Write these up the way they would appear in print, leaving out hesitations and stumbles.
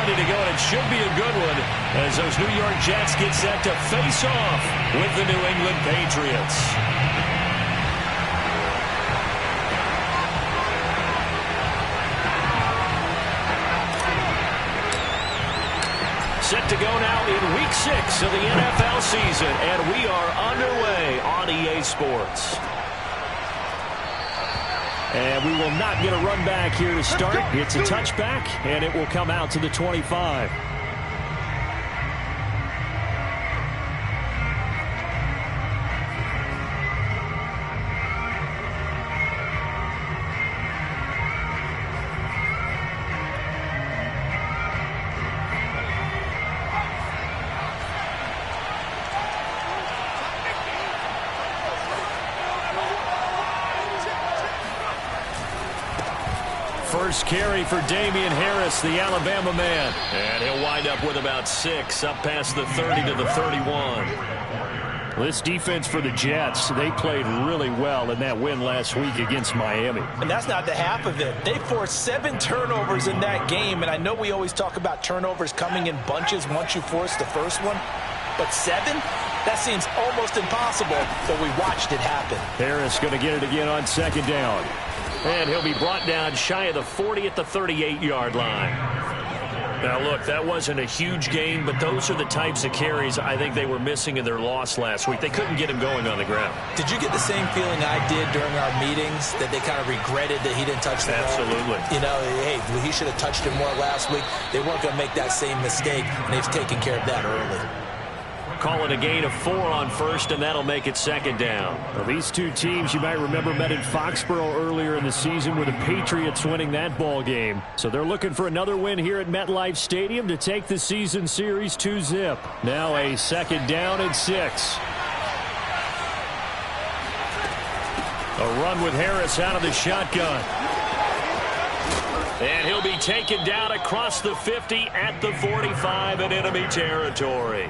ready to go, and it should be a good one as those New York Jets get set to face off with the New England Patriots. Set to go now in Week 6 of the NFL season, and we are underway on EA Sports. And we will not get a run back here to start. It's a touchback, and it will come out to the 25. First carry for Damian Harris, the Alabama man. And he'll wind up with about 6, up past the 30 to the 31. This defense for the Jets, they played really well in that win last week against Miami. And that's not the half of it. They forced 7 turnovers in that game, and I know we always talk about turnovers coming in bunches once you force the first one, but 7? That seems almost impossible, but we watched it happen. Harris going to get it again on second down. And he'll be brought down shy of the 40 at the 38-yard line. Now, look, that wasn't a huge gain, but those are the types of carries I think they were missing in their loss last week. They couldn't get him going on the ground. Did you get the same feeling I did during our meetings, that they kind of regretted that he didn't touch the ball? Absolutely. You know, hey, he should have touched it more last week. They weren't going to make that same mistake, and they've taken care of that early. Call it a gain of 4 on first, and that'll make it second down. Well, these two teams, you might remember, met in Foxborough earlier in the season with the Patriots winning that ball game. So they're looking for another win here at MetLife Stadium to take the season series 2-zip. Now a second down and 6. A run with Harris out of the shotgun. And he'll be taken down across the 50 at the 45 in enemy territory.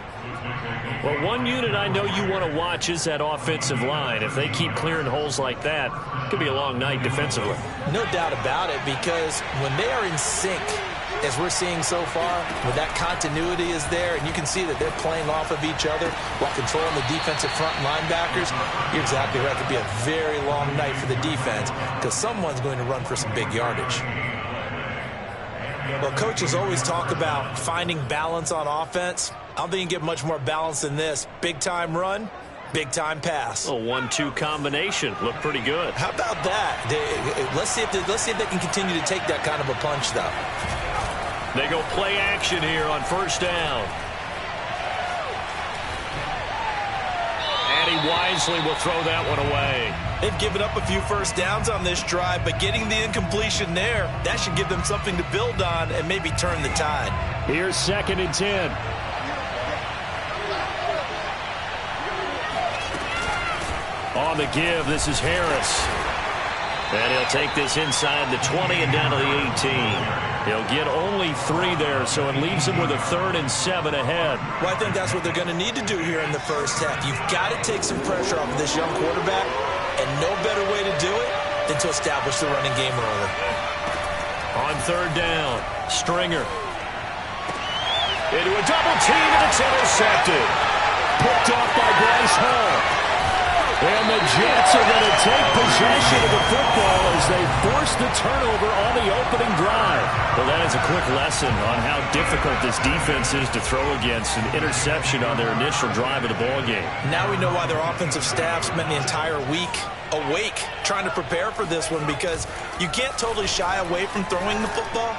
Well, one unit I know you want to watch is that offensive line. If they keep clearing holes like that, it could be a long night defensively. No doubt about it, because when they are in sync, as we're seeing so far, when that continuity is there, and you can see that they're playing off of each other while controlling the defensive front linebackers, you're exactly right. It could be a very long night for the defense because someone's going to run for some big yardage. Well, coaches always talk about finding balance on offense. I don't think you can get much more balance than this. Big-time run, big-time pass. A 1-2 combination. Looked pretty good. How about that? Let's see if they can continue to take that kind of a punch, though. They go play action here on first down. And he wisely will throw that one away. They've given up a few first downs on this drive, but getting the incompletion there, that should give them something to build on and maybe turn the tide. Here's second and 10. On the give, this is Harris. And he'll take this inside the 20 and down to the 18. He'll get only 3 there, so it leaves him with a 3rd and 7 ahead. Well, I think that's what they're going to need to do here in the first half. You've got to take some pressure off of this young quarterback, and no better way to do it than to establish the running game early. On third down, Stringer. Into a double team, and it's intercepted. Picked off by Bryce Hall. And the Jets are going to take possession of the football as they force the turnover on the opening drive. Well, that is a quick lesson on how difficult this defense is to throw against. An interception on their initial drive of the ball game. Now we know why their offensive staff spent the entire week awake trying to prepare for this one, because you can't totally shy away from throwing the football,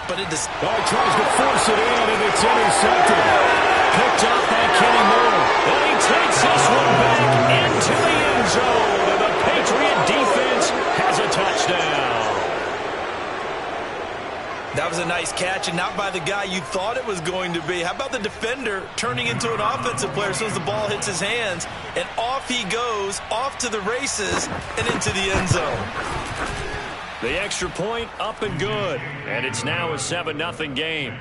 but it just... tries to force it in, and it's intercepted. Picked off by Kenny Moore. And he takes this one back into the end zone. And the Patriot defense has a touchdown. That was a nice catch, and not by the guy you thought it was going to be. How about the defender turning into an offensive player as soon as the ball hits his hands, and off he goes, off to the races, and into the end zone. The extra point up and good. And it's now a 7-0 game.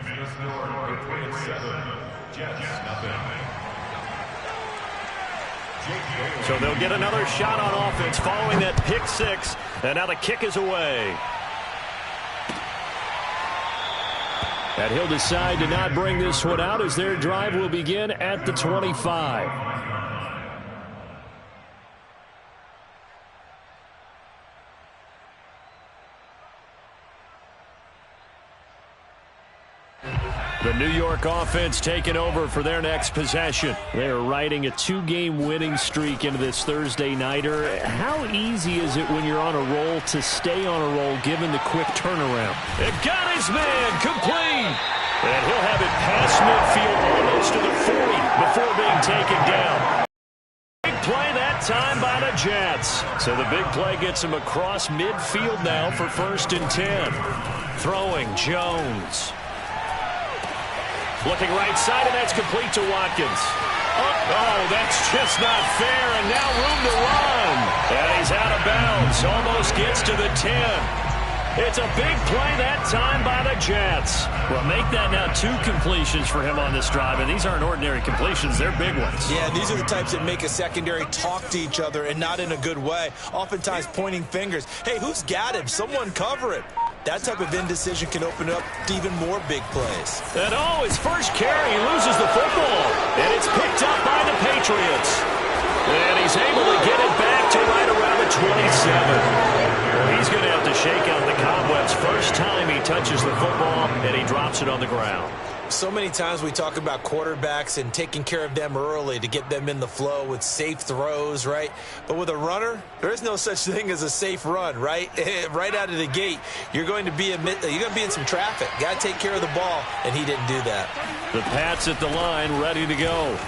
So they'll get another shot on offense following that pick 6. And now the kick is away. And he'll decide to not bring this one out as their drive will begin at the 25. The New York offense taking over for their next possession. They're riding a 2-game winning streak into this Thursday nighter. How easy is it when you're on a roll to stay on a roll given the quick turnaround? It got his man complete. And he'll have it past midfield almost to the 40 before being taken down. Big play that time by the Jets. So the big play gets him across midfield now for 1st and 10. Throwing Jones. Looking right side, and that's complete to Watkins. Oh, that's just not fair, and now room to run. And he's out of bounds, almost gets to the 10. It's a big play that time by the Jets. Well, make that now 2 completions for him on this drive, and these aren't ordinary completions. They're big ones. Yeah, these are the types that make a secondary talk to each other and not in a good way, oftentimes pointing fingers. Hey, who's got him? Someone cover it. That type of indecision can open up to even more big plays. And his first carry, he loses the football. And it's picked up by the Patriots. And he's able to get it back to right around the 27. Well, he's going to have to shake out the cobwebs first time he touches the football, and he drops it on the ground. So many times we talk about quarterbacks and taking care of them early to get them in the flow with safe throws, right? But with a runner, there is no such thing as a safe run, right? Right out of the gate, you're going to be in some traffic. Got to take care of the ball, and he didn't do that. The Pats at the line, ready to go.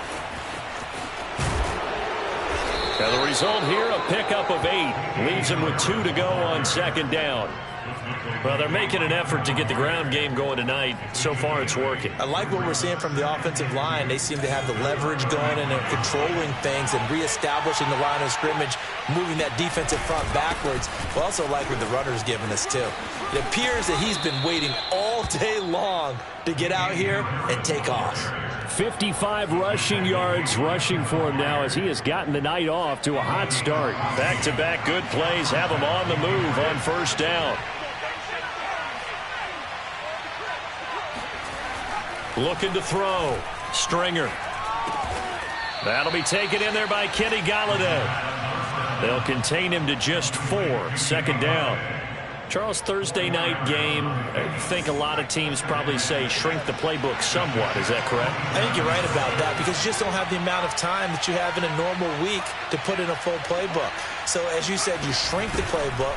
And the result here, a pickup of 8. Leaves him with 2 to go on 2nd down. Well, they're making an effort to get the ground game going tonight. So far, it's working. I like what we're seeing from the offensive line. They seem to have the leverage going and they're controlling things and reestablishing the line of scrimmage, moving that defensive front backwards. We also like what the runner's giving us, too. It appears that he's been waiting all day long to get out here and take off. 55 rushing yards rushing for him now as he has gotten the night off to a hot start. Back-to-back good plays have him on the move on 1st down. Looking to throw. Stringer. That'll be taken in there by Kenny Golladay. They'll contain him to just 4. 2nd down. Charles, Thursday night game, I think a lot of teams probably say shrink the playbook somewhat. Is that correct? I think you're right about that because you just don't have the amount of time that you have in a normal week to put in a full playbook. So, as you said, you shrink the playbook,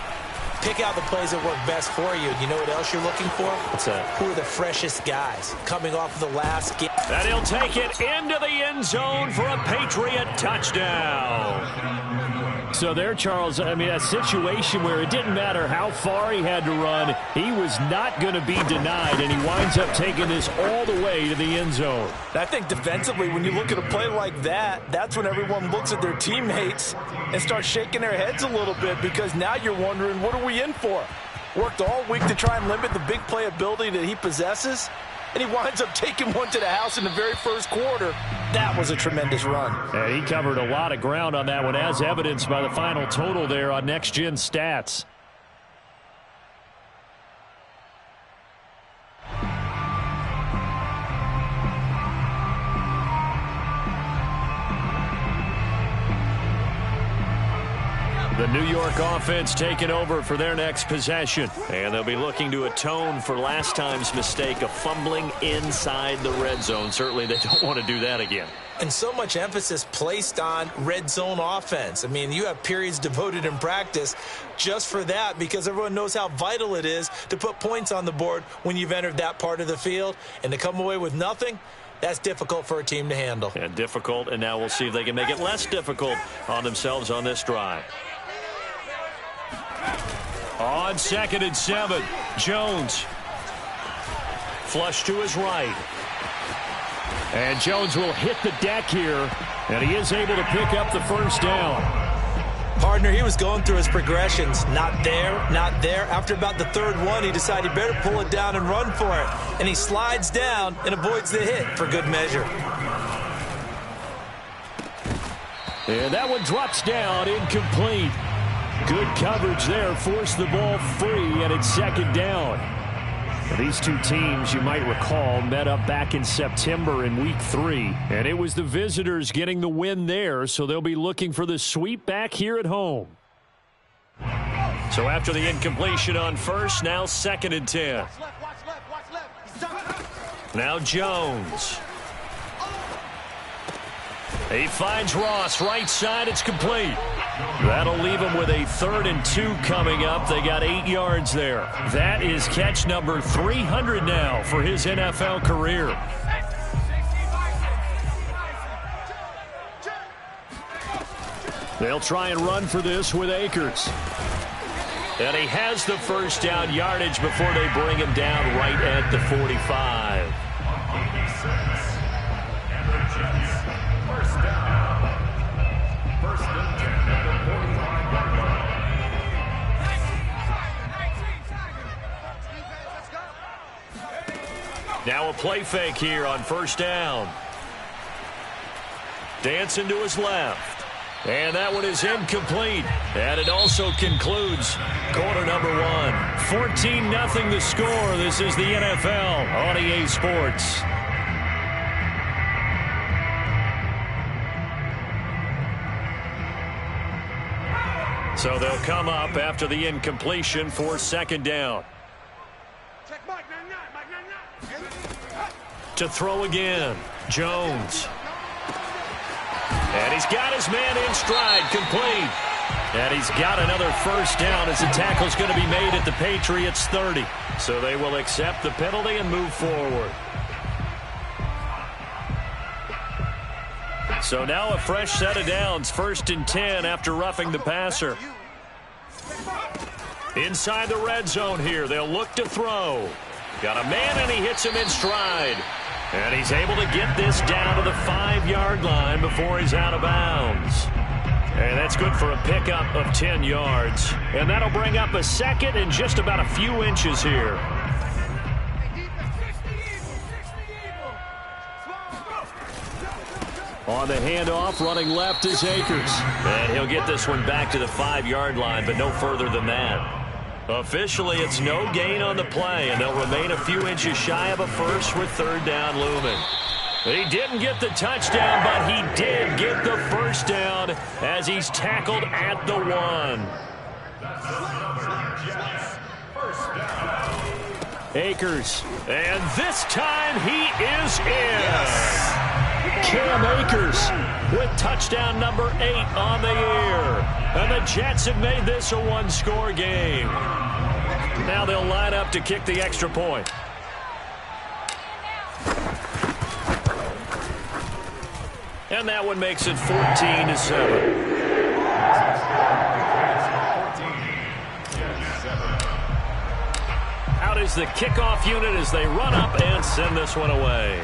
pick out the plays that work best for you. You know what else you're looking for? What's that? Who are the freshest guys coming off of the last game? And he'll take it into the end zone for a Patriot touchdown. So there, Charles, I mean, a situation where it didn't matter how far he had to run, he was not going to be denied, and he winds up taking this all the way to the end zone. I think defensively, when you look at a play like that, that's when everyone looks at their teammates and starts shaking their heads a little bit because now you're wondering, what are we in for? Worked all week to try and limit the big play ability that he possesses, and he winds up taking one to the house in the very first quarter. That was a tremendous run. And he covered a lot of ground on that one, as evidenced by the final total there on Next Gen Stats. The New York offense taking over for their next possession. And they'll be looking to atone for last time's mistake of fumbling inside the red zone. Certainly they don't want to do that again. And so much emphasis placed on red zone offense. I mean, you have periods devoted in practice just for that because everyone knows how vital it is to put points on the board when you've entered that part of the field. And to come away with nothing, that's difficult for a team to handle. And difficult, and now we'll see if they can make it less difficult on themselves on this drive. On 2nd and 7, Jones. Flush to his right. And Jones will hit the deck here, and he is able to pick up the first down. Partner, he was going through his progressions. Not there, not there. After about the 3rd one, he decided he better pull it down and run for it. And he slides down and avoids the hit for good measure. And that one drops down, incomplete. Good coverage there, forced the ball free, and it's 2nd down. These two teams, you might recall, met up back in September in Week 3. And it was the visitors getting the win there, so they'll be looking for the sweep back here at home. So after the incompletion on first, now 2nd and 10. Now Jones. He finds Ross right side. It's complete. That'll leave him with a 3rd and 2 coming up. They got 8 yards there. That is catch number 300 now for his NFL career. They'll try and run for this with Akers. And he has the first down yardage before they bring him down right at the 45. Now a play fake here on first down. Dancing to his left. And that one is incomplete. And it also concludes quarter number 1. 14-0 the score. This is the NFL on EA Sports. So they'll come up after the incompletion for 2nd down. To throw again, Jones. And he's got his man in stride, complete. And he's got another first down as the tackle's going to be made at the Patriots' 30. So they will accept the penalty and move forward. So now a fresh set of downs, 1st and 10 after roughing the passer. Inside the red zone here, they'll look to throw. Got a man and he hits him in stride. And he's able to get this down to the 5-yard line before he's out of bounds. And that's good for a pickup of 10 yards. And that'll bring up a 2nd and just about a few inches here. On the handoff, running left is Akers. And he'll get this one back to the 5-yard line, but no further than that. Officially, it's no gain on the play, and they'll remain a few inches shy of a first with 3rd down looming. He didn't get the touchdown, but he did get the first down as he's tackled at the 1. Akers, and this time he is in. Yes. Cam Akers with touchdown number 8 on the year. And the Jets have made this a 1-score game. Now they'll line up to kick the extra point. And that one makes it 14-7. Out is the kickoff unit as they run up and send this one away.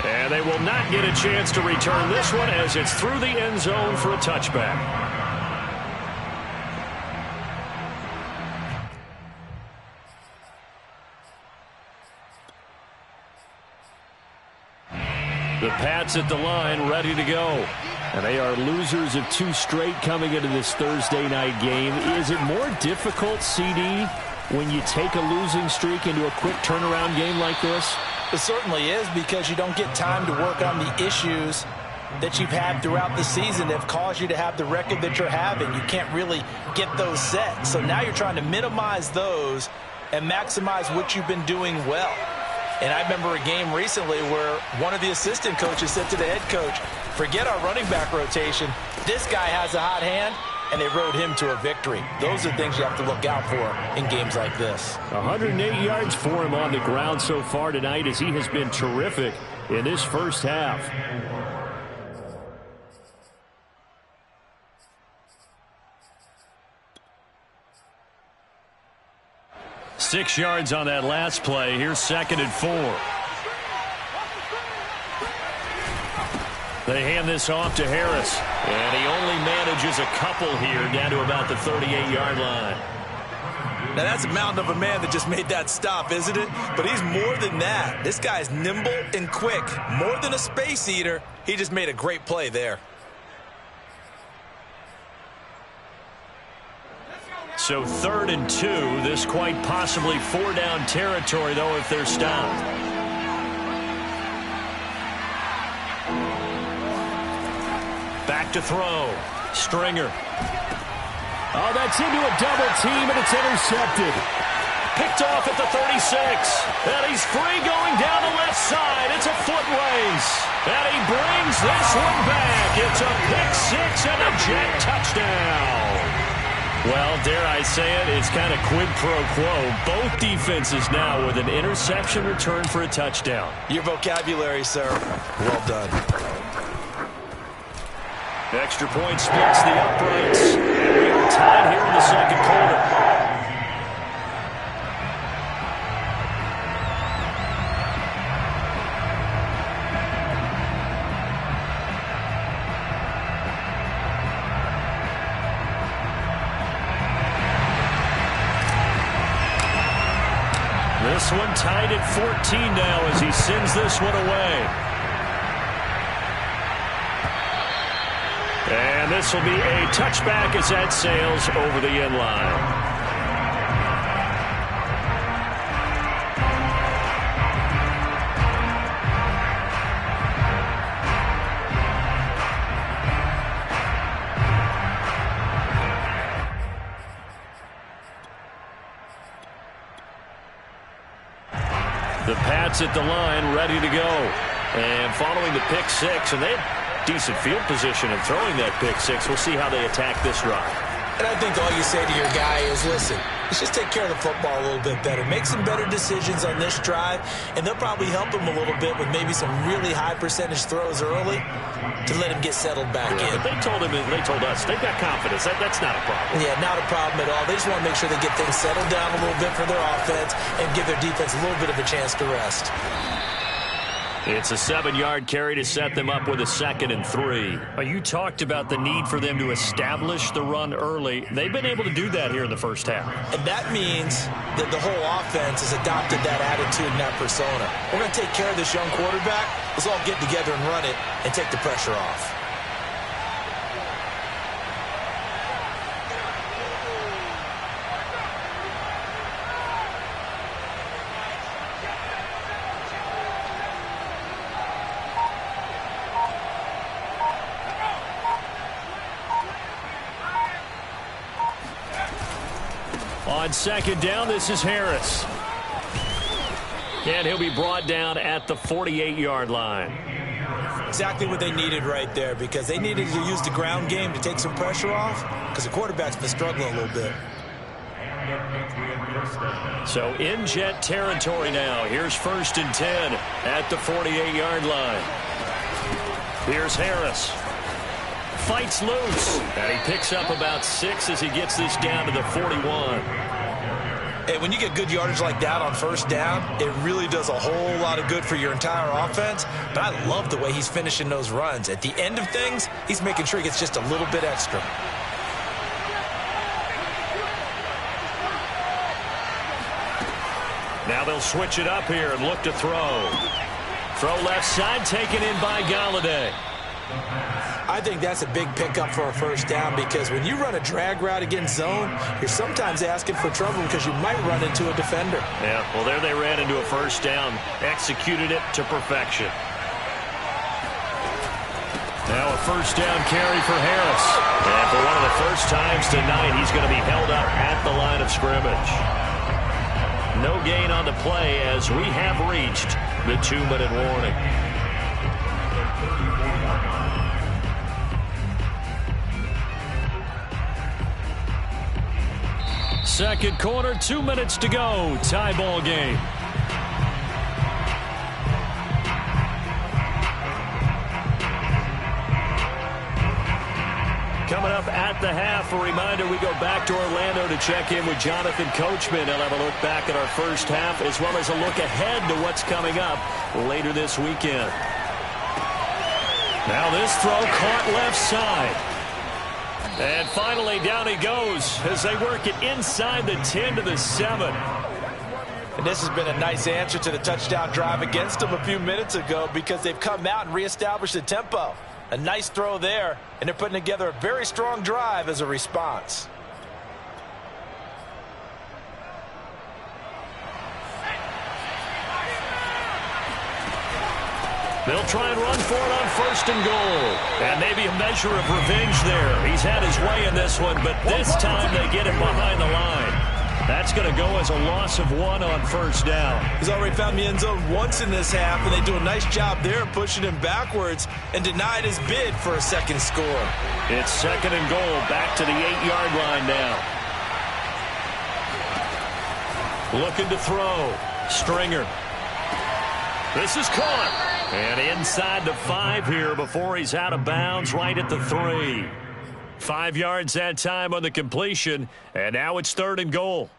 And they will not get a chance to return this one as it's through the end zone for a touchback. The Pats at the line, ready to go. And they are losers of 2 straight coming into this Thursday night game. Is it more difficult, CD, when you take a losing streak into a quick turnaround game like this? It certainly is, because you don't get time to work on the issues that you've had throughout the season that have caused you to have the record that you're having. You can't really get those set. So now you're trying to minimize those and maximize what you've been doing well. And I remember a game recently where one of the assistant coaches said to the head coach, forget our running back rotation. This guy has a hot hand. And they rode him to a victory. Those are things you have to look out for in games like this. 108 yards for him on the ground so far tonight as he has been terrific in this first half. Six yards on that last play. Here's 2nd and 4. They hand this off to Harris. And he only manages a couple here down to about the 38-yard line. Now, that's a mountain of a man that just made that stop, isn't it? But he's more than that. This guy's nimble and quick. More than a space eater. He just made a great play there. So 3rd and 2. This quite possibly 4-down territory, though, if they're stopped. Back to throw. Stringer. Oh, that's into a double team, and it's intercepted. Picked off at the 36. And he's free going down the left side. It's a foot race. And he brings this one back. It's a pick six and a Jet touchdown. Well, dare I say it, it's kind of quid pro quo. Both defenses now with an interception return for a touchdown. Your vocabulary, sir. Well done. Extra point splits the uprights. And we are tied here in the second quarter. This one tied at 14 now as he sends this one away. And this will be a touchback as that sails over the end line. The Pats at the line, ready to go. And following the pick six, and they have decent field position in throwing that pick six. We'll see how they attack this drive. And I think all you say to your guy is, listen, let's just take care of the football a little bit better. Make some better decisions on this drive, and they'll probably help him a little bit with maybe some really high percentage throws early to let him get settled back in. But they told him, and they told us, they've got confidence. That's not a problem. Yeah, not a problem at all. They just want to make sure they get things settled down a little bit for their offense and give their defense a little bit of a chance to rest. It's a 7-yard carry to set them up with a 2nd and 3. You talked about the need for them to establish the run early. They've been able to do that here in the first half. And that means that the whole offense has adopted that attitude and that persona. We're going to take care of this young quarterback. Let's all get together and run it and take the pressure off. On 2nd down, this is Harris. And he'll be brought down at the 48-yard line. Exactly what they needed right there, because they needed to use the ground game to take some pressure off, because the quarterback's been struggling a little bit. So in Jet territory now. Here's 1st and 10 at the 48-yard line. Here's Harris. Fights loose, and he picks up about 6 as he gets this down to the 41. And when you get good yardage like that on 1st down, it really does a whole lot of good for your entire offense. But I love the way he's finishing those runs. At the end of things, he's making sure he gets just a little bit extra. Now they'll switch it up here and look to throw. Throw left side, taken in by Galladay. I think that's a big pickup for a 1st down, because when you run a drag route against zone, you're sometimes asking for trouble because you might run into a defender. Yeah, well, there they ran into a 1st down, executed it to perfection. Now a 1st down carry for Harris. And for one of the first times tonight, he's going to be held up at the line of scrimmage. No gain on the play as we have reached the 2-minute warning. Second quarter, 2 minutes to go. Tie ball game. Coming up at the half, a reminder, we go back to Orlando to check in with Jonathan Coachman. He'll have a look back at our first half as well as a look ahead to what's coming up later this weekend. Now this throw caught left side. And finally, down he goes as they work it inside the 10 to the 7. And this has been a nice answer to the touchdown drive against them a few minutes ago, because they've come out and reestablished the tempo. A nice throw there, and they're putting together a very strong drive as a response. They'll try and run for it on 1st and goal. And maybe a measure of revenge there. He's had his way in this one, but this time they get him behind the line. That's going to go as a loss of 1 on 1st down. He's already found the end zone once in this half, and they do a nice job there pushing him backwards and denied his bid for a second score. It's 2nd and goal, back to the 8-yard line now. Looking to throw. Stringer. This is caught. And inside the 5 here before he's out of bounds right at the 3. 5 yards that time on the completion, and now it's 3rd and goal.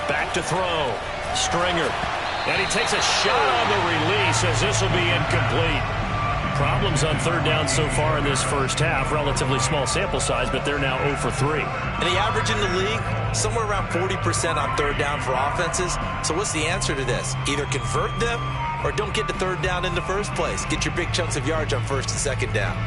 Back to throw. Stringer. And he takes a shot on the release as this will be incomplete. Problems on 3rd down so far in this first half. Relatively small sample size, but they're now 0 for 3. And the average in the league, somewhere around 40% on 3rd down for offenses. So what's the answer to this? Either convert them or don't get to 3rd down in the first place. Get your big chunks of yards on 1st and 2nd down.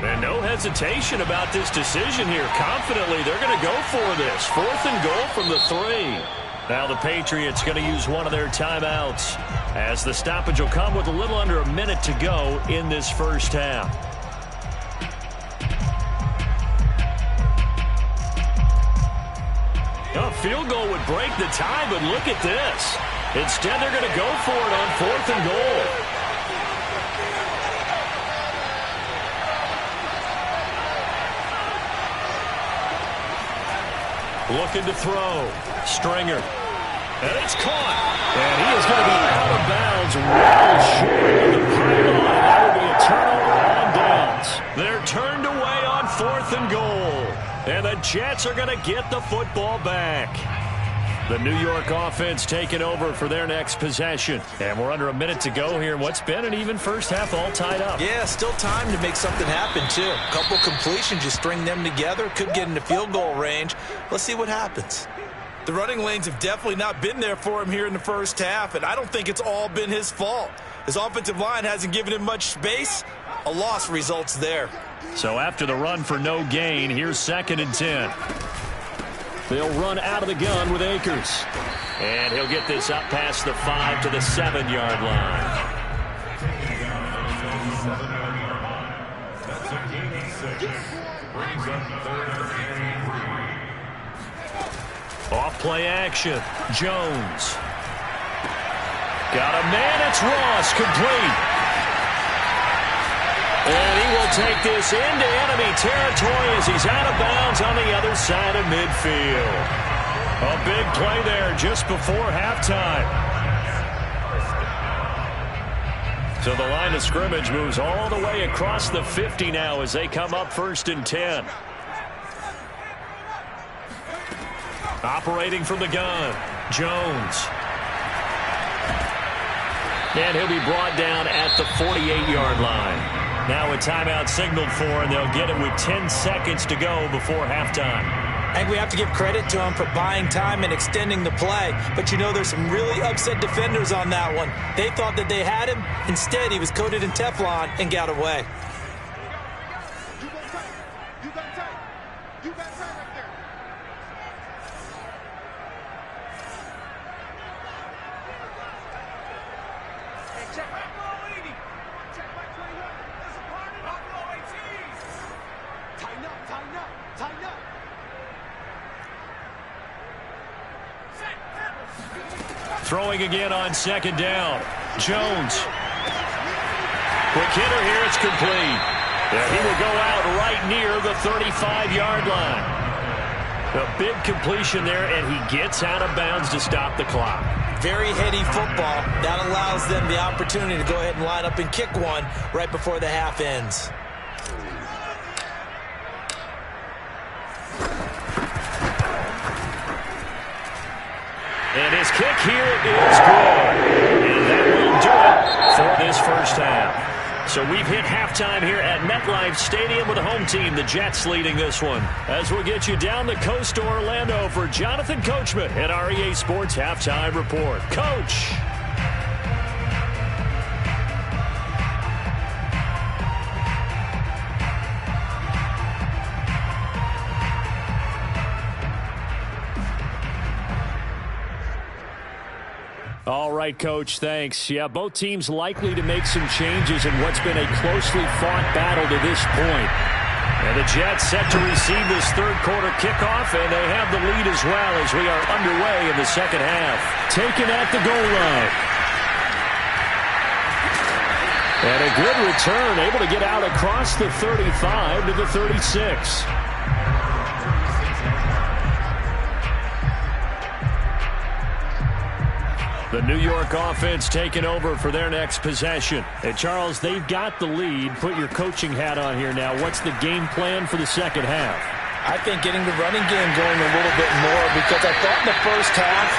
And no hesitation about this decision here. Confidently, they're going to go for this. 4th and goal from the 3. Now the Patriots going to use one of their timeouts as the stoppage will come with a little under a minute to go in this first half. A field goal would break the tie, but look at this. Instead, they're going to go for it on 4th and goal. Looking to throw. Stringer. And it's caught. And he is going to be out of bounds well short of the pylon. That will be a turnover on downs. They're turned away on 4th and goal. And the Jets are going to get the football back. The New York offense taking over for their next possession. And we're under a minute to go here. What's been an even first half all tied up. Yeah, still time to make something happen, too. A couple completions, you string them together. Could get into field goal range. Let's see what happens. The running lanes have definitely not been there for him here in the first half, and I don't think it's all been his fault. His offensive line hasn't given him much space. A loss results there. So after the run for no gain, here's 2nd and 10. They'll run out of the gun with Akers. And he'll get this up past the 5 to the 7-yard line. Off play action. Jones. Got a man. It's Ross. Complete. And he will take this into enemy territory as he's out of bounds on the other side of midfield. A big play there just before halftime. So the line of scrimmage moves all the way across the 50 now as they come up 1st and 10. Operating from the gun, Jones. And he'll be brought down at the 48-yard line. Now a timeout signaled for, and they'll get it with 10 seconds to go before halftime. I think we have to give credit to him for buying time and extending the play. But, you know, there's some really upset defenders on that one. They thought that they had him. Instead, he was coated in Teflon and got away. Throwing again on 2nd down. Jones. Quick hitter here. It's complete. And he will go out right near the 35-yard line. A big completion there, and he gets out of bounds to stop the clock. Very heady football. That allows them the opportunity to go ahead and line up and kick one right before the half ends. And his kick here is good. And that will do it for this first half. So we've hit halftime here at MetLife Stadium with the home team, the Jets, leading this one. As we'll get you down the coast to Orlando for Jonathan Coachman at our EA Sports Halftime Report. Coach. All right, Coach, thanks. Yeah, both teams likely to make some changes in what's been a closely fought battle to this point. And the Jets set to receive this third quarter kickoff, and they have the lead as well as we are underway in the second half. Taken at the goal line. And a good return, able to get out across the 35 to the 36. The New York offense taking over for their next possession. And Charles, they've got the lead. Put your coaching hat on here now. What's the game plan for the second half? I think getting the running game going a little bit more, because I thought in the first half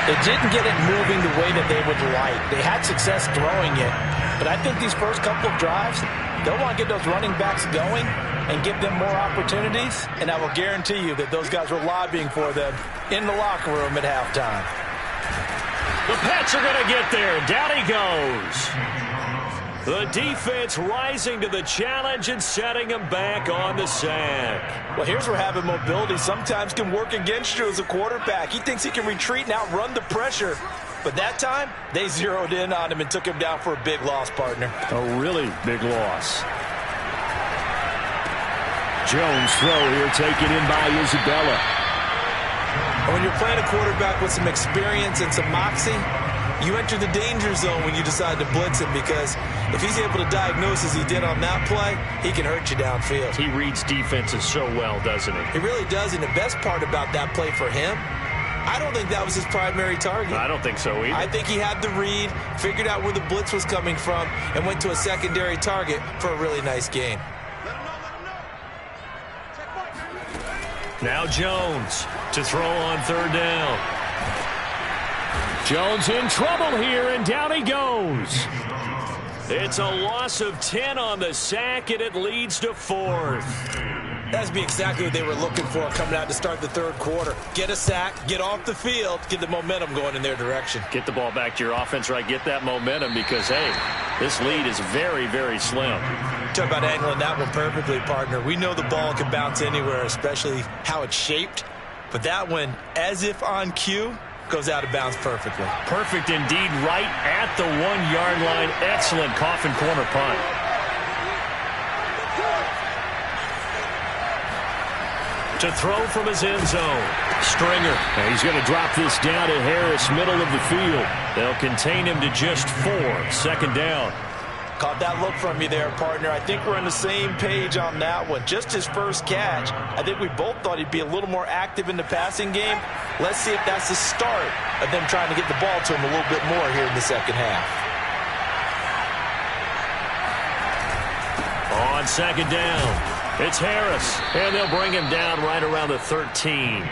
they didn't get it moving the way that they would like. They had success throwing it, but I think these first couple of drives, they'll want to get those running backs going and give them more opportunities, and I will guarantee you that those guys were lobbying for them in the locker room at halftime. The Pats are going to get there. Down he goes. The defense rising to the challenge and setting him back on the sack. Well, here's where having mobility sometimes can work against you as a quarterback. He thinks he can retreat and outrun the pressure. But that time, they zeroed in on him and took him down for a big loss, partner. A really big loss. Jones throw here taken in by Isabella. And when you're playing a quarterback with some experience and some moxie, you enter the danger zone when you decide to blitz him, because if he's able to diagnose as he did on that play, he can hurt you downfield. He reads defenses so well, doesn't he? He really does, and the best part about that play for him, I don't think that was his primary target. I don't think so either. I think he had the read, figured out where the blitz was coming from, and went to a secondary target for a really nice gain. Now Jones to throw on third down. Jones in trouble here, and down he goes. It's a loss of 10 on the sack, and it leads to fourth. That's be exactly what they were looking for coming out to start the third quarter. Get a sack, get off the field, get the momentum going in their direction. Get the ball back to your offense, right? Get that momentum, because, hey, this lead is very, very slim. Talk about angling that one perfectly, partner. We know the ball can bounce anywhere, especially how it's shaped. But that one, as if on cue, goes out of bounds perfectly. Perfect indeed, right at the 1-yard line. Excellent coffin corner punt. To throw from his end zone. Stringer. And he's going to drop this down to Harris, middle of the field. They'll contain him to just 4. Second down. Caught that look from you there, partner. I think we're on the same page on that one. Just his first catch. I think we both thought he'd be a little more active in the passing game. Let's see if that's the start of them trying to get the ball to him a little bit more here in the second half. On second down, it's Harris, and they'll bring him down right around the 13.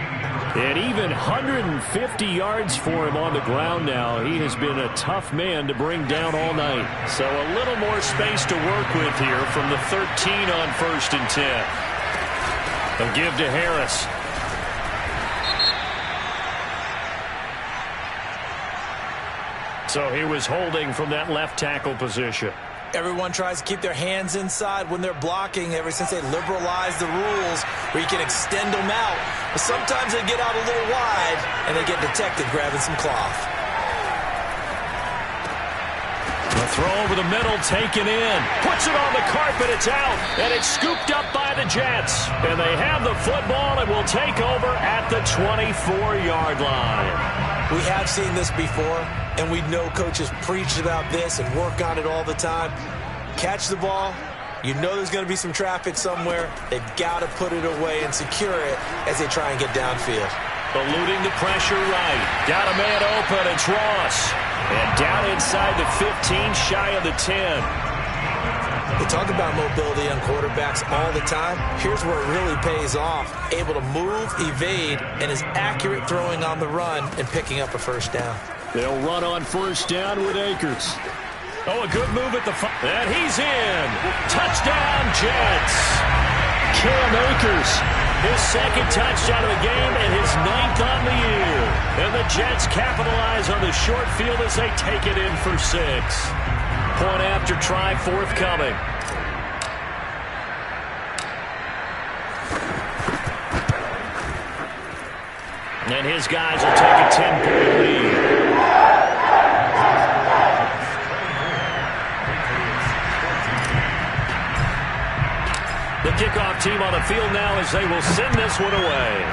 And even 150 yards for him on the ground now. He has been a tough man to bring down all night. So a little more space to work with here from the 13 on 1st and 10. They'll give to Harris. So he was holding from that left tackle position. Everyone tries to keep their hands inside when they're blocking ever since they liberalized the rules where you can extend them out. But sometimes they get out a little wide and they get detected grabbing some cloth. The throw over the middle taken in. Puts it on the carpet. It's out. And it's scooped up by the Jets. And they have the football and will take over at the 24-yard line. We have seen this before, and we know coaches preach about this and work on it all the time. Catch the ball. You know there's going to be some traffic somewhere. They've got to put it away and secure it as they try and get downfield. Eluding the pressure right. Got a man open. It's Ross. And down inside the 15, shy of the 10. They talk about mobility on quarterbacks all the time. Here's where it really pays off. Able to move, evade, and is accurate throwing on the run and picking up a first down. They'll run on first down with Akers. Oh, a good move at the front. And he's in. Touchdown, Jets. Cam Akers, his second touchdown of the game and his 9th on the year. And the Jets capitalize on the short field as they take it in for 6. Point after try forthcoming. And his guys will take a 10-point lead. The kickoff team on the field now as they will send this one away.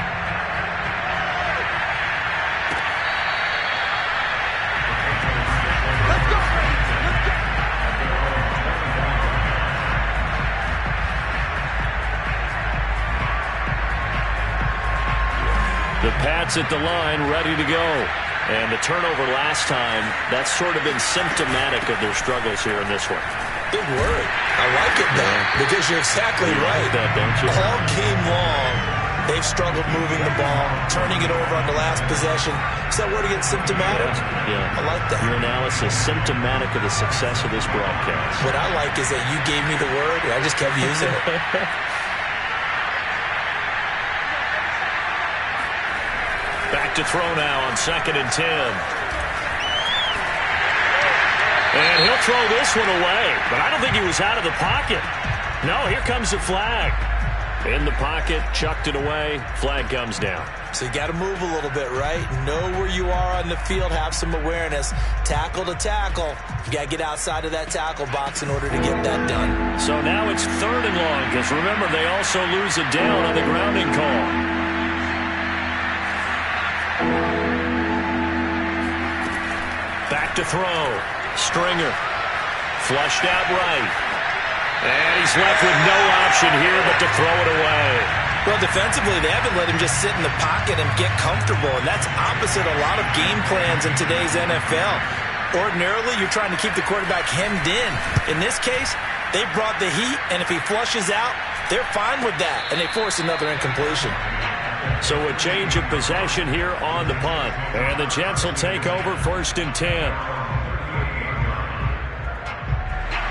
The Pats at the line, ready to go. And the turnover last time, that's sort of been symptomatic of their struggles here in this one. Big word. I like it, though, because you're exactly right. Like that, don't you? All game long, they've struggled moving the ball, turning it over on the last possession. Is that word again, symptomatic? Yeah. I like that. Your analysis, symptomatic of the success of this broadcast. What I like is that you gave me the word, and I just kept using it. Back to throw now on 2nd and 10. And he'll throw this one away, but I don't think he was out of the pocket. No, here comes the flag. In the pocket, chucked it away, flag comes down. So you got to move a little bit, right? Know where you are on the field, have some awareness. Tackle to tackle. You got to get outside of that tackle box in order to get that done. So now it's 3rd and long, because remember, they also lose a down on the grounding call. Back to throw. Stringer. Flushed out right. And he's left with no option here but to throw it away. Well, defensively, they haven't let him just sit in the pocket and get comfortable, and that's opposite a lot of game plans in today's NFL. Ordinarily, you're trying to keep the quarterback hemmed in. In this case, they brought the heat, and if he flushes out, they're fine with that, and they force another incompletion. So a change of possession here on the punt. And the Jets will take over 1st and 10.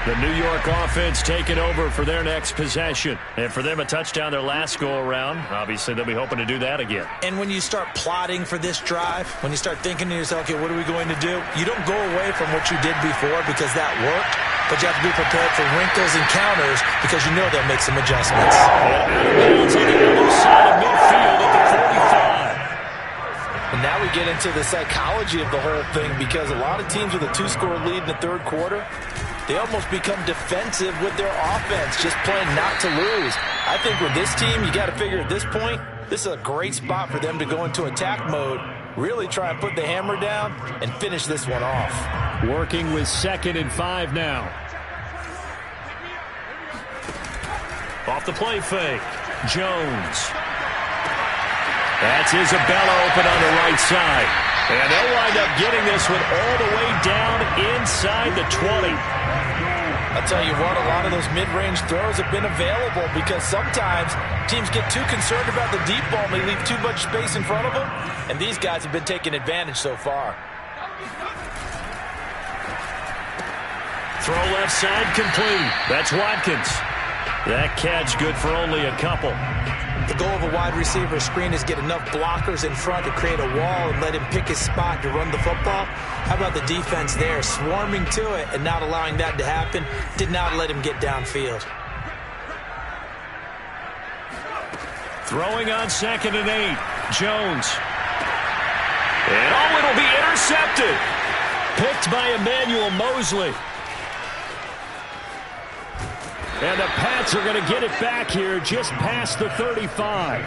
The New York offense taking over for their next possession. And for them, a touchdown their last go-around. Obviously, they'll be hoping to do that again. And when you start plotting for this drive, when you start thinking to yourself, okay, what are we going to do? You don't go away from what you did before because that worked, but you have to be prepared for wrinkles and counters because you know they'll make some adjustments. And out of bounds on the other side of midfield at the 45. And now we get into the psychology of the whole thing because a lot of teams with a 2-score lead in the 3rd quarter, they almost become defensive with their offense, just playing not to lose. I think with this team, you got to figure at this point, this is a great spot for them to go into attack mode, really try and put the hammer down and finish this one off. Working with 2nd and 5 now. Off the play fake. Jones. That's Isabella open on the right side. And they'll wind up getting this one all the way down inside the 20. I'll tell you what, a lot of those mid-range throws have been available because sometimes teams get too concerned about the deep ball and they leave too much space in front of them, and these guys have been taking advantage so far. Throw left side complete. That's Watkins. That catch good for only a couple. The goal of a wide receiver screen is get enough blockers in front to create a wall and let him pick his spot to run the football. How about the defense there, swarming to it and not allowing that to happen? Did not let him get downfield. Throwing on 2nd and 8. Jones. And it'll be intercepted. Picked by Emmanuel Mosley. And the Pats are going to get it back here just past the 35.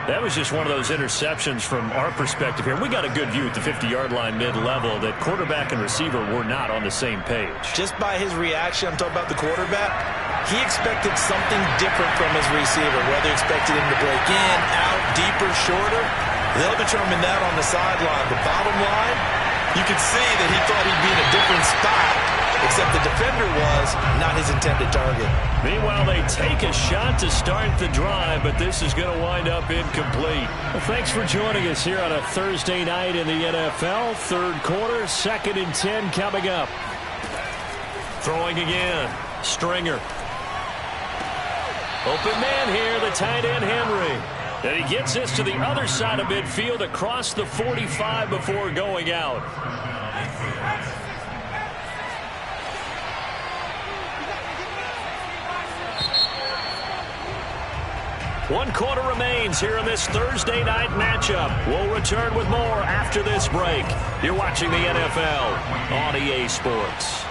That was just one of those interceptions from our perspective here. We got a good view at the 50-yard line mid-level that quarterback and receiver were not on the same page. Just by his reaction, I'm talking about the quarterback, he expected something different from his receiver, whether he expected him to break in, out, deeper, shorter. They'll determine that on the sideline. The bottom line, you could see that he thought he'd be in a different spot, except the defender was not his intended target. Meanwhile, they take a shot to start the drive, but this is going to wind up incomplete. Well, thanks for joining us here on a Thursday night in the NFL. 3rd quarter, 2nd and 10 coming up. Throwing again. Stringer. Open man here, the tight end Henry. And he gets this to the other side of midfield across the 45 before going out. One quarter remains here in this Thursday night matchup. We'll return with more after this break. You're watching the NFL on EA Sports.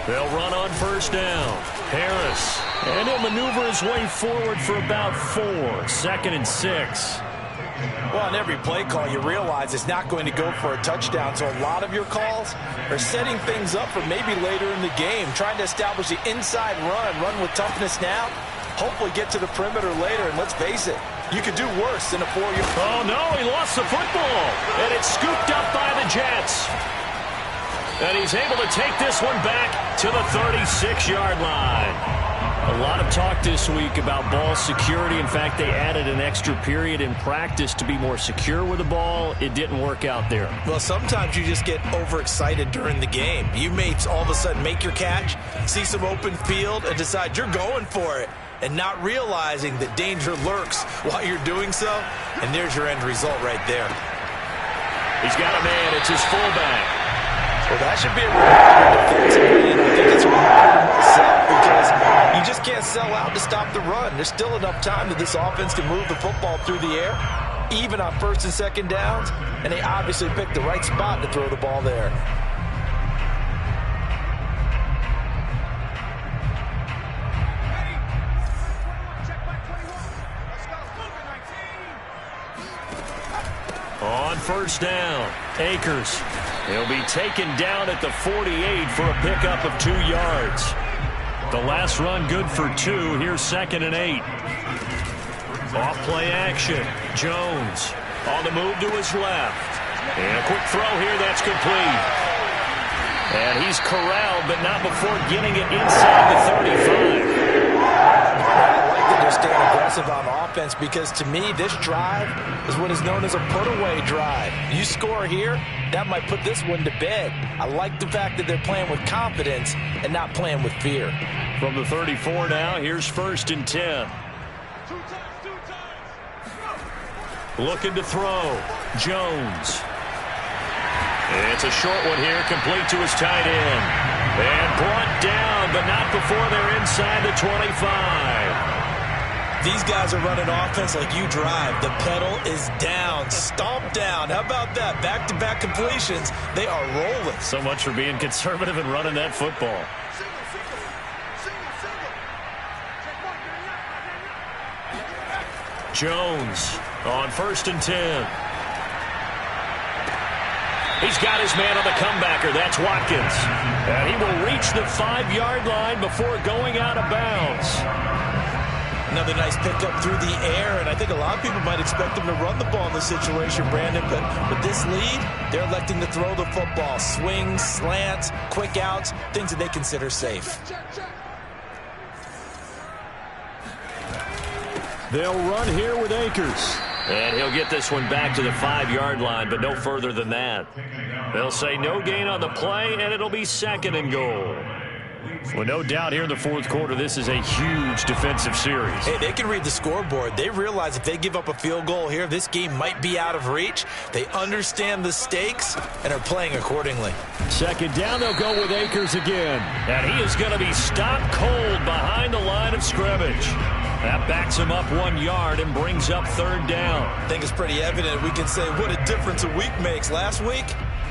They'll run on first down. Harris. And he'll maneuver his way forward for about 4. 2nd and 6. Well, on every play call, you realize it's not going to go for a touchdown. So a lot of your calls are setting things up for maybe later in the game, trying to establish the inside run with toughness now, hopefully get to the perimeter later. And let's face it, you could do worse than a 4-year. Oh, no, he lost the football. And it's scooped up by the Jets. And he's able to take this one back to the 36-yard line. A lot of talk this week about ball security. In fact, they added an extra period in practice to be more secure with the ball. It didn't work out there. Well, sometimes you just get overexcited during the game. You may all of a sudden make your catch, see some open field, and decide you're going for it, and not realizing that danger lurks while you're doing so. And there's your end result right there. He's got a man. It's his fullback. Well, that should be a reminder defensively, and I think it's a reminder myself because you just can't sell out to stop the run. There's still enough time that this offense can move the football through the air, even on 1st and 2nd downs, and they obviously picked the right spot to throw the ball there. On first down, Akers. He'll be taken down at the 48 for a pickup of 2 yards. The last run good for 2. Here's 2nd and 8. Off play action. Jones on the move to his left. And a quick throw here that's complete. And he's corralled, but not before getting it inside the 35. They're staying aggressive on offense because, to me, this drive is what is known as a put-away drive. You score here, that might put this one to bed. I like the fact that they're playing with confidence and not playing with fear. From the 34 now, here's 1st and 10. Looking to throw. Jones. It's a short one here, complete to his tight end. And brought down, but not before they're inside the 25. These guys are running offense like you drive. The pedal is down, stomped down. How about that? Back-to-back completions. They are rolling. So much for being conservative and running that football. Jones on 1st and 10. He's got his man on the comebacker. That's Watkins. And he will reach the 5-yard line before going out of bounds. Another nice pickup through the air, and I think a lot of people might expect them to run the ball in this situation, Brandon, but with this lead, they're electing to throw the football. Swings, slants, quick outs, things that they consider safe. They'll run here with Akers. And he'll get this one back to the 5-yard line, but no further than that. They'll say no gain on the play, and it'll be 2nd and goal. Well, no doubt here in the 4th quarter, this is a huge defensive series. Hey, they can read the scoreboard. They realize if they give up a field goal here, this game might be out of reach. They understand the stakes and are playing accordingly. 2nd down, they'll go with Akers again. And he is going to be stopped cold behind the line of scrimmage. That backs him up 1 yard and brings up 3rd down. I think it's pretty evident. We can say what a difference a week makes. Last week,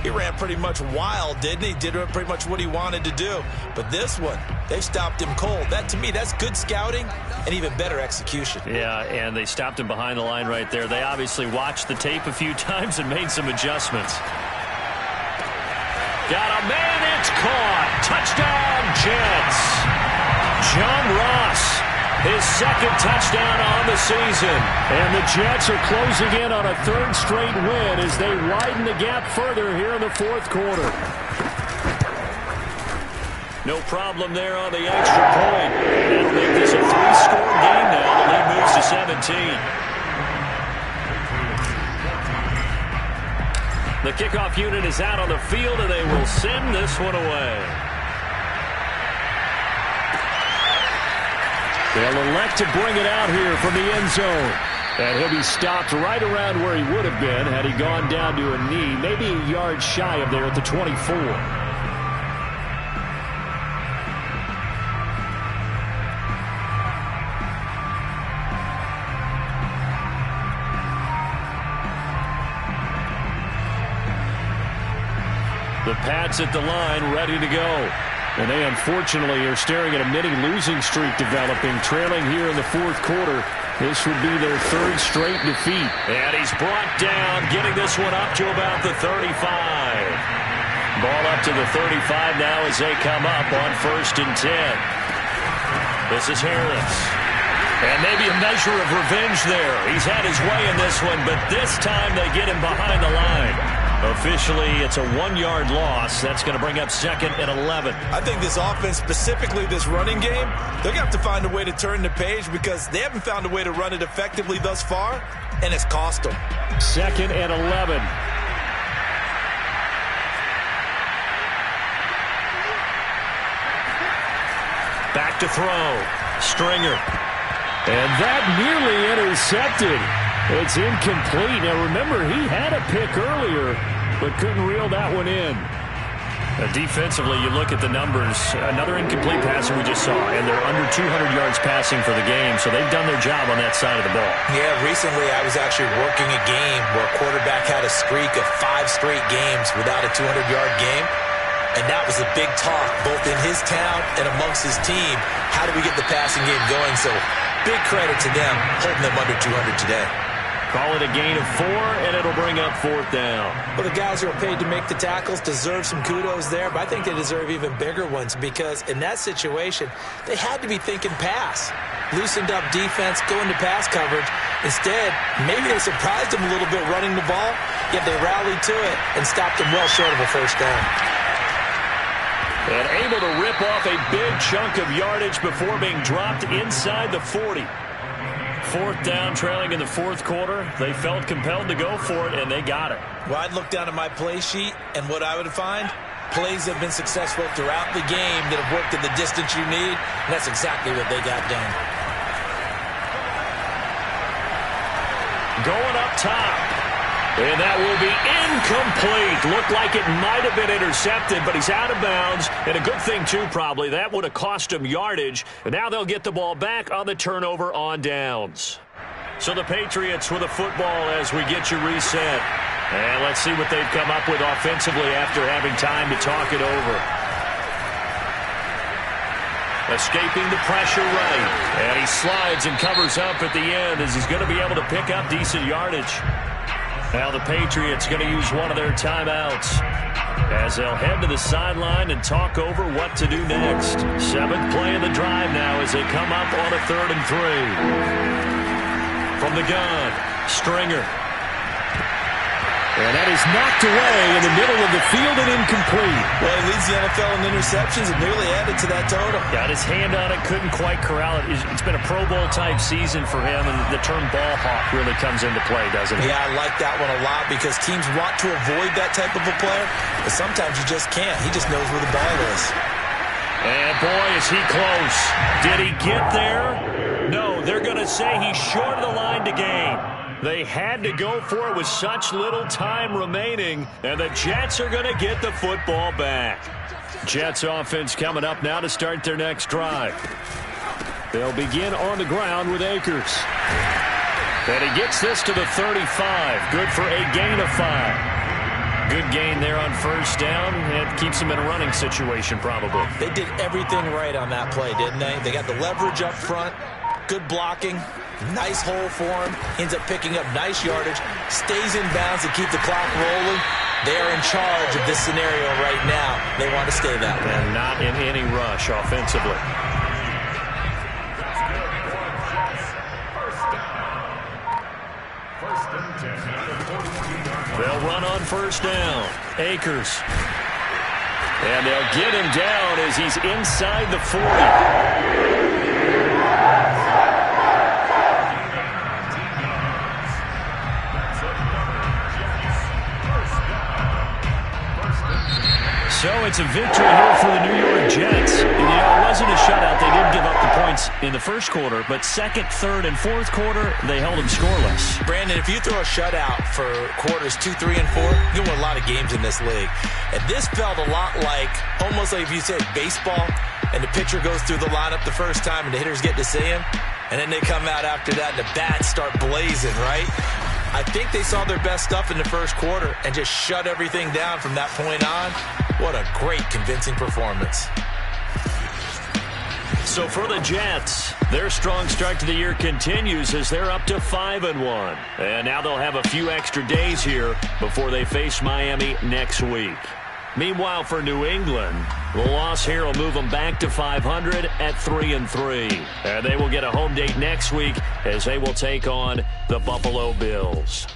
he ran pretty much wild, didn't he? Did pretty much what he wanted to do. But this one, they stopped him cold. That, to me, that's good scouting and even better execution. Yeah, and they stopped him behind the line right there. They obviously watched the tape a few times and made some adjustments. Got a man, it's caught. Touchdown, Jets. John Ross. His 2nd touchdown on the season. And the Jets are closing in on a 3rd straight win as they widen the gap further here in the 4th quarter. No problem there on the extra point. That'll make this a 3-score game now. The lead moves to 17. The kickoff unit is out on the field, and they will send this one away. They'll elect to bring it out here from the end zone. And he'll be stopped right around where he would have been had he gone down to a knee, maybe a yard shy of there at the 24. The Pats at the line, ready to go. And they unfortunately are staring at a mini losing streak developing, trailing here in the fourth quarter. This would be their third straight defeat. And he's brought down, getting this one up to about the 35. Ball up to the 35 now as they come up on 1st and 10. This is Harris. And maybe a measure of revenge there. He's had his way in this one, but this time they get him behind the line. Officially, it's a 1-yard loss. That's going to bring up 2nd and 11. I think this offense, specifically this running game, they're going to have to find a way to turn the page because they haven't found a way to run it effectively thus far, and it's cost them. 2nd and 11. Back to throw. Stringer. And that nearly intercepted. It's incomplete. Now, remember, he had a pick earlier, but couldn't reel that one in. Defensively, you look at the numbers. Another incomplete passer we just saw, and they're under 200 yards passing for the game, so they've done their job on that side of the ball. Yeah, recently I was actually working a game where a quarterback had a streak of 5 straight games without a 200-yard game, and that was a big talk both in his town and amongst his team. How do we get the passing game going? So big credit to them holding them under 200 today. Call it a gain of 4, and it'll bring up 4th down. Well, the guys who are paid to make the tackles deserve some kudos there, but I think they deserve even bigger ones because in that situation, they had to be thinking pass. Loosened up defense, going to pass coverage. Instead, maybe they surprised them a little bit running the ball, yet they rallied to it and stopped them well short of a 1st down. And able to rip off a big chunk of yardage before being dropped inside the 40. 4th down, trailing in the 4th quarter. They felt compelled to go for it, and they got it. Well, I'd look down at my play sheet, and what I would find, plays have been successful throughout the game that have worked at the distance you need, and that's exactly what they got done. Going up top. And that will be incomplete. Looked like it might have been intercepted, but he's out of bounds. And a good thing, too, probably. That would have cost him yardage. And now they'll get the ball back on the turnover on downs. So the Patriots with a football as we get you reset. And let's see what they've come up with offensively after having time to talk it over. Escaping the pressure right. And he slides and covers up at the end as he's going to be able to pick up decent yardage. Now the Patriots going to use one of their timeouts as they'll head to the sideline and talk over what to do next. 7th play of the drive now as they come up on a 3rd and 3. From the gun, Stringer. And that is knocked away in the middle of the field and incomplete. Well, he leads the NFL in interceptions and nearly added to that total. Got his hand on it, couldn't quite corral it. It's been a Pro Bowl-type season for him, and the term ball hawk really comes into play, doesn't it? Yeah, I like that one a lot because teams want to avoid that type of a player, but sometimes you just can't. He just knows where the ball is. And, boy, is he close. Did he get there? No, they're going to say he's short of the line to gain. They had to go for it with such little time remaining, and the Jets are going to get the football back. Jets offense coming up now to start their next drive. They'll begin on the ground with Akers. And he gets this to the 35. Good for a gain of 5. Good gain there on 1st down. It keeps them in a running situation probably. They did everything right on that play, didn't they? They got the leverage up front, good blocking. Nice hole for him. Ends up picking up nice yardage. Stays in bounds to keep the clock rolling. They are in charge of this scenario right now. They want to stay that way. And not in any rush offensively. They'll run on 1st down. Akers. And they'll get him down as he's inside the 40. it's a victory here for the New York Jets. And, it wasn't a shutout. They did give up the points in the first quarter, but second, third, and fourth quarter, they held them scoreless. Brandon, if you throw a shutout for quarters 2, 3, and 4, you win a lot of games in this league. And this felt a lot like, almost like if you said baseball, and the pitcher goes through the lineup the first time, and the hitters get to see him, and then they come out after that, and the bats start blazing, right? I think they saw their best stuff in the first quarter and just shut everything down from that point on. What a great, convincing performance. So for the Jets, their strong start to the year continues as they're up to 5-1. And now they'll have a few extra days here before they face Miami next week. Meanwhile, for New England, the loss here will move them back to 500 at 3-3. And they will get a home date next week as they will take on the Buffalo Bills.